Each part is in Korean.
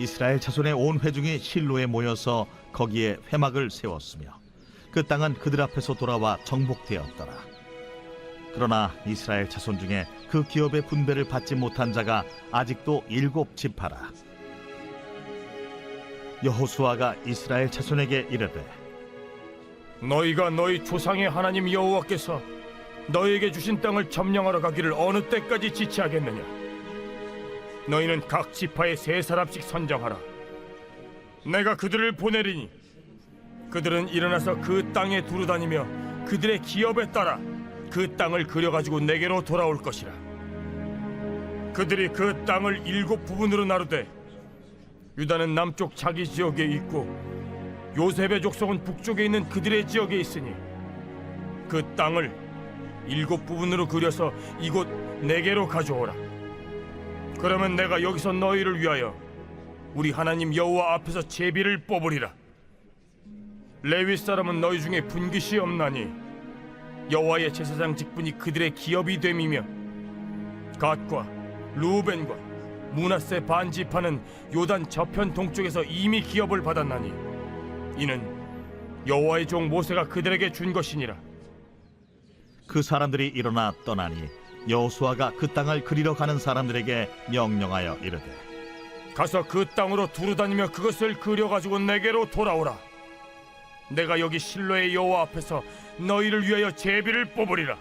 이스라엘 자손의 온 회중이 실로에 모여서 거기에 회막을 세웠으며 그 땅은 그들 앞에서 돌아와 정복되었더라. 그러나 이스라엘 자손 중에 그 기업의 분배를 받지 못한 자가 아직도 7지파라. 여호수아가 이스라엘 자손에게 이르되 너희가 너희 조상의 하나님 여호와께서 너희에게 주신 땅을 점령하러 가기를 어느 때까지 지체하겠느냐? 너희는 각 지파에 3사람씩 선정하라. 내가 그들을 보내리니 그들은 일어나서 그 땅에 두루다니며 그들의 기업에 따라 그 땅을 그려가지고 내게로 돌아올 것이라. 그들이 그 땅을 7부분으로 나누되 유다는 남쪽 자기 지역에 있고 요셉의 족속은 북쪽에 있는 그들의 지역에 있으니 그 땅을 7부분으로 그려서 이곳 내게로 가져오라. 그러면 내가 여기서 너희를 위하여 우리 하나님 여호와 앞에서 제비를 뽑으리라. 레위 사람은 너희 중에 분깃이 없나니 여호와의 제사장 직분이 그들의 기업이 됨이며 갓과 루벤과 므낫세 반지파는 요단 저편 동쪽에서 이미 기업을 받았나니 이는 여호와의 종 모세가 그들에게 준 것이니라. 그 사람들이 일어나 떠나니 여호수아가 그 땅을 그리러 가는 사람들에게 명령하여 이르되 가서 그 땅으로 두루다니며 그것을 그려가지고 내게로 돌아오라. 내가 여기 실로의 여호와 앞에서 너희를 위하여 제비를 뽑으리라.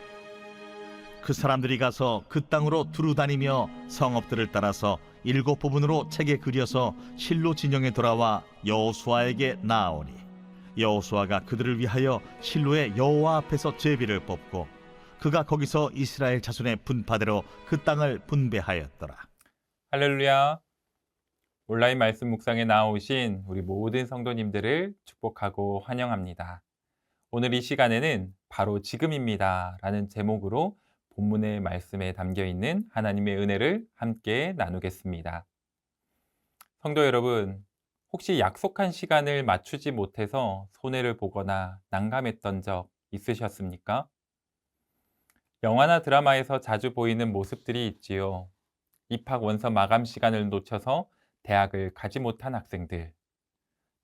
그 사람들이 가서 그 땅으로 두루다니며 성읍들을 따라서 7부분으로 책에 그려서 실로 진영에 돌아와 여호수아에게 나아오니 여호수아가 그들을 위하여 실로의 여호와 앞에서 제비를 뽑고 그가 거기서 이스라엘 자손의 분파대로 그 땅을 분배하였더라. 할렐루야. 온라인 말씀 묵상에 나오신 우리 모든 성도님들을 축복하고 환영합니다. 오늘 이 시간에는 바로 지금입니다 라는 제목으로 본문의 말씀에 담겨 있는 하나님의 은혜를 함께 나누겠습니다. 성도 여러분, 혹시 약속한 시간을 맞추지 못해서 손해를 보거나 난감했던 적 있으셨습니까? 영화나 드라마에서 자주 보이는 모습들이 있지요. 입학 원서 마감 시간을 놓쳐서 대학을 가지 못한 학생들,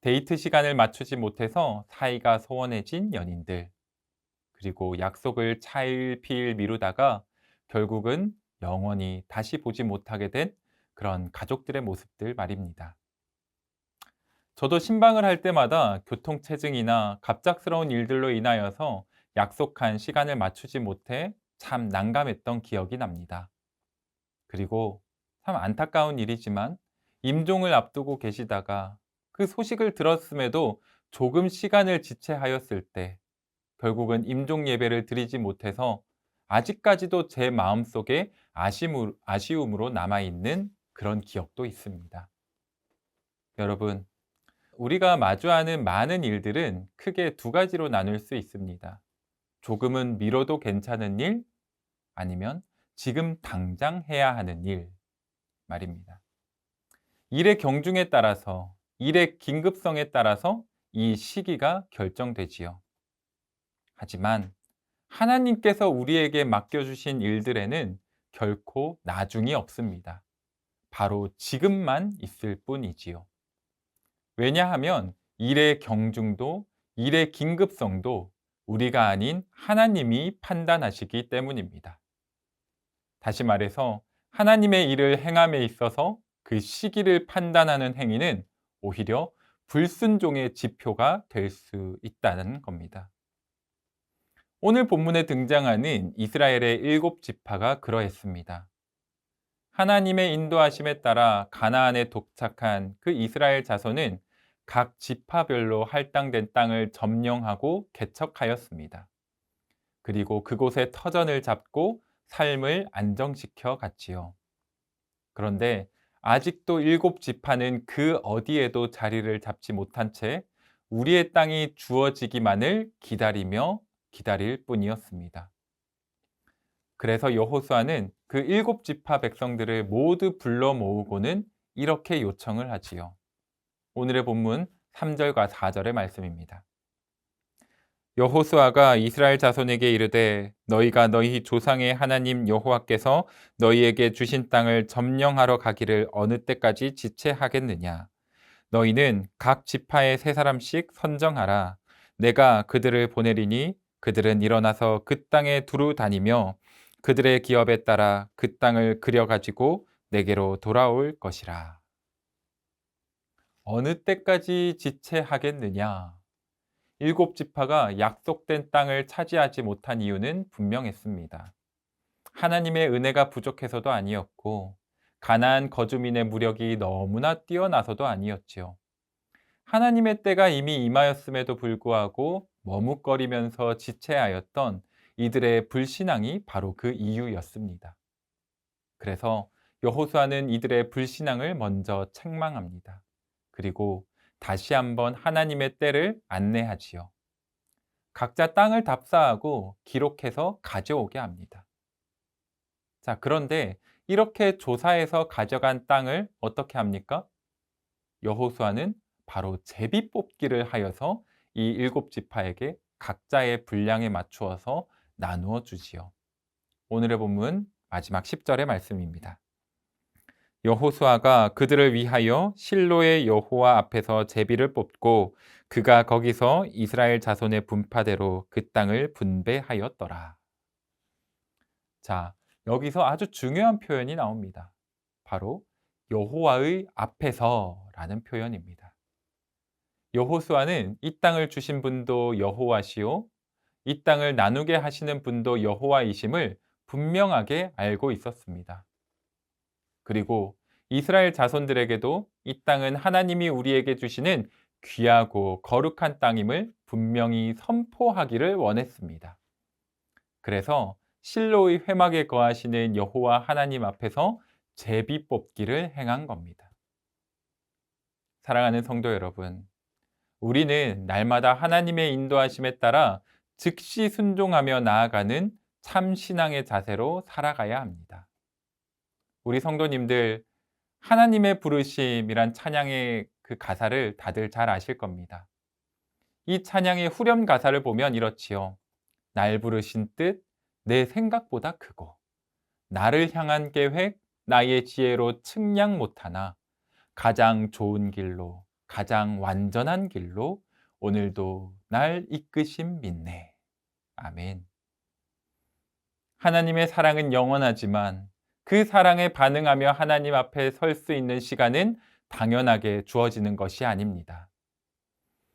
데이트 시간을 맞추지 못해서 사이가 소원해진 연인들, 그리고 약속을 차일피일 미루다가 결국은 영원히 다시 보지 못하게 된 그런 가족들의 모습들 말입니다. 저도 신방을 할 때마다 교통체증이나 갑작스러운 일들로 인하여서 약속한 시간을 맞추지 못해 참 난감했던 기억이 납니다. 그리고 참 안타까운 일이지만 임종을 앞두고 계시다가 그 소식을 들었음에도 조금 시간을 지체하였을 때 결국은 임종 예배를 드리지 못해서 아직까지도 제 마음속에 아쉬움으로 남아있는 그런 기억도 있습니다. 여러분, 우리가 마주하는 많은 일들은 크게 2가지로 나눌 수 있습니다. 조금은 미뤄도 괜찮은 일, 아니면 지금 당장 해야 하는 일 말입니다. 일의 경중에 따라서, 일의 긴급성에 따라서 이 시기가 결정되지요. 하지만 하나님께서 우리에게 맡겨주신 일들에는 결코 나중이 없습니다. 바로 지금만 있을 뿐이지요. 왜냐하면 일의 경중도, 일의 긴급성도 우리가 아닌 하나님이 판단하시기 때문입니다. 다시 말해서 하나님의 일을 행함에 있어서 그 시기를 판단하는 행위는 오히려 불순종의 지표가 될 수 있다는 겁니다. 오늘 본문에 등장하는 이스라엘의 7지파가 그러했습니다. 하나님의 인도하심에 따라 가나안에 도착한 그 이스라엘 자손은 각 지파별로 할당된 땅을 점령하고 개척하였습니다. 그리고 그곳에 터전을 잡고 삶을 안정시켜 갔지요. 그런데 아직도 7지파는 그 어디에도 자리를 잡지 못한 채 우리의 땅이 주어지기만을 기다리며 기다릴 뿐이었습니다. 그래서 여호수아는 그 7지파 백성들을 모두 불러 모으고는 이렇게 요청을 하지요. 오늘의 본문 3절과 4절의 말씀입니다. 여호수아가 이스라엘 자손에게 이르되 너희가 너희 조상의 하나님 여호와께서 너희에게 주신 땅을 점령하러 가기를 어느 때까지 지체하겠느냐. 너희는 각 지파에 세 사람씩 선정하라. 내가 그들을 보내리니 그들은 일어나서 그 땅에 두루 다니며 그들의 기업에 따라 그 땅을 그려가지고 내게로 돌아올 것이라. 어느 때까지 지체하겠느냐? 일곱 지파가 약속된 땅을 차지하지 못한 이유는 분명했습니다. 하나님의 은혜가 부족해서도 아니었고, 가나안 거주민의 무력이 너무나 뛰어나서도 아니었지요. 하나님의 때가 이미 임하였음에도 불구하고 머뭇거리면서 지체하였던 이들의 불신앙이 바로 그 이유였습니다. 그래서 여호수아는 이들의 불신앙을 먼저 책망합니다. 그리고 다시 한번 하나님의 때를 안내하지요. 각자 땅을 답사하고 기록해서 가져오게 합니다. 자, 그런데 이렇게 조사해서 가져간 땅을 어떻게 합니까? 여호수아는 바로 제비 뽑기를 하여서 이 일곱 지파에게 각자의 분량에 맞추어서 나누어 주지요. 오늘의 본문 마지막 10절의 말씀입니다. 여호수아가 그들을 위하여 실로의 여호와 앞에서 제비를 뽑고 그가 거기서 이스라엘 자손의 분파대로 그 땅을 분배하였더라. 자, 여기서 아주 중요한 표현이 나옵니다. 바로 여호와의 앞에서라는 표현입니다. 여호수아는 이 땅을 주신 분도 여호와시요, 이 땅을 나누게 하시는 분도 여호와이심을 분명하게 알고 있었습니다. 그리고 이스라엘 자손들에게도 이 땅은 하나님이 우리에게 주시는 귀하고 거룩한 땅임을 분명히 선포하기를 원했습니다. 그래서 실로의 회막에 거하시는 여호와 하나님 앞에서 제비 뽑기를 행한 겁니다. 사랑하는 성도 여러분, 우리는 날마다 하나님의 인도하심에 따라 즉시 순종하며 나아가는 참 신앙의 자세로 살아가야 합니다. 우리 성도님들, 하나님의 부르심이란 찬양의 그 가사를 다들 잘 아실 겁니다. 이 찬양의 후렴 가사를 보면 이렇지요. 날 부르신 뜻, 내 생각보다 크고, 나를 향한 계획, 나의 지혜로 측량 못하나, 가장 좋은 길로, 가장 완전한 길로 오늘도 날 이끄심 믿네. 아멘. 하나님의 사랑은 영원하지만 그 사랑에 반응하며 하나님 앞에 설 수 있는 시간은 당연하게 주어지는 것이 아닙니다.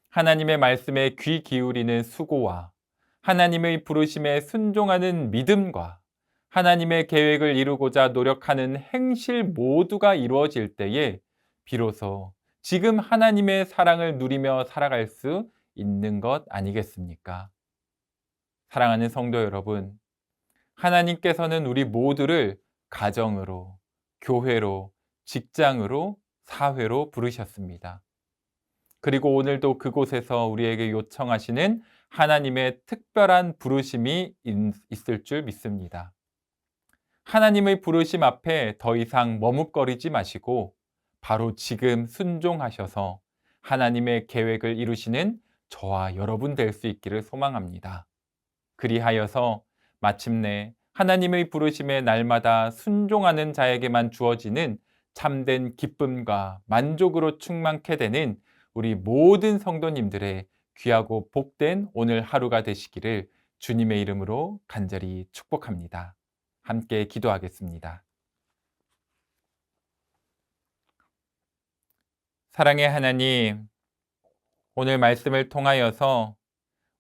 하나님의 말씀에 귀 기울이는 수고와 하나님의 부르심에 순종하는 믿음과 하나님의 계획을 이루고자 노력하는 행실 모두가 이루어질 때에 비로소 지금 하나님의 사랑을 누리며 살아갈 수 있는 것 아니겠습니까? 사랑하는 성도 여러분, 하나님께서는 우리 모두를 가정으로, 교회로, 직장으로, 사회로 부르셨습니다. 그리고 오늘도 그곳에서 우리에게 요청하시는 하나님의 특별한 부르심이 있을 줄 믿습니다. 하나님의 부르심 앞에 더 이상 머뭇거리지 마시고 바로 지금 순종하셔서 하나님의 계획을 이루시는 저와 여러분 될 수 있기를 소망합니다. 그리하여서 마침내 하나님의 부르심에 날마다 순종하는 자에게만 주어지는 참된 기쁨과 만족으로 충만케 되는 우리 모든 성도님들의 귀하고 복된 오늘 하루가 되시기를 주님의 이름으로 간절히 축복합니다. 함께 기도하겠습니다. 사랑의 하나님, 오늘 말씀을 통하여서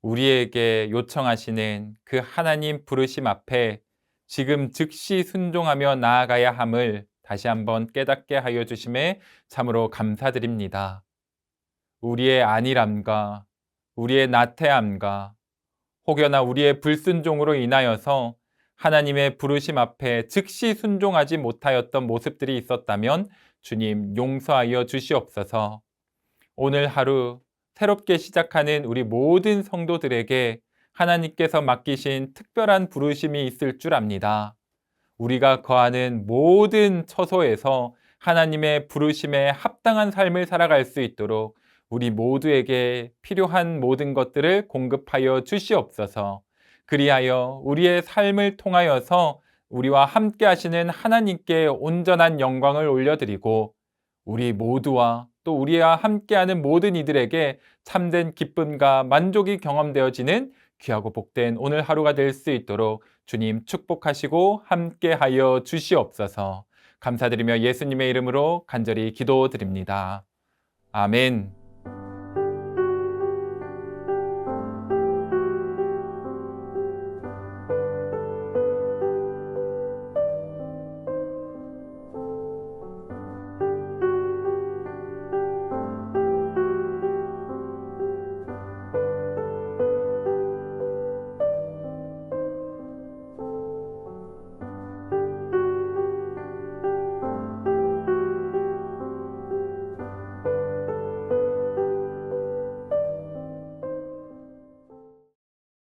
우리에게 요청하시는 그 하나님 부르심 앞에 지금 즉시 순종하며 나아가야 함을 다시 한번 깨닫게 하여 주심에 참으로 감사드립니다. 우리의 안일함과 우리의 나태함과 혹여나 우리의 불순종으로 인하여서 하나님의 부르심 앞에 즉시 순종하지 못하였던 모습들이 있었다면 주님 용서하여 주시옵소서. 오늘 하루 새롭게 시작하는 우리 모든 성도들에게 하나님께서 맡기신 특별한 부르심이 있을 줄 압니다. 우리가 거하는 모든 처소에서 하나님의 부르심에 합당한 삶을 살아갈 수 있도록 우리 모두에게 필요한 모든 것들을 공급하여 주시옵소서. 그리하여 우리의 삶을 통하여서 우리와 함께 하시는 하나님께 온전한 영광을 올려드리고 우리 모두와 또 우리와 함께하는 모든 이들에게 참된 기쁨과 만족이 경험되어지는 귀하고 복된 오늘 하루가 될 수 있도록 주님 축복하시고 함께하여 주시옵소서. 감사드리며 예수님의 이름으로 간절히 기도드립니다. 아멘.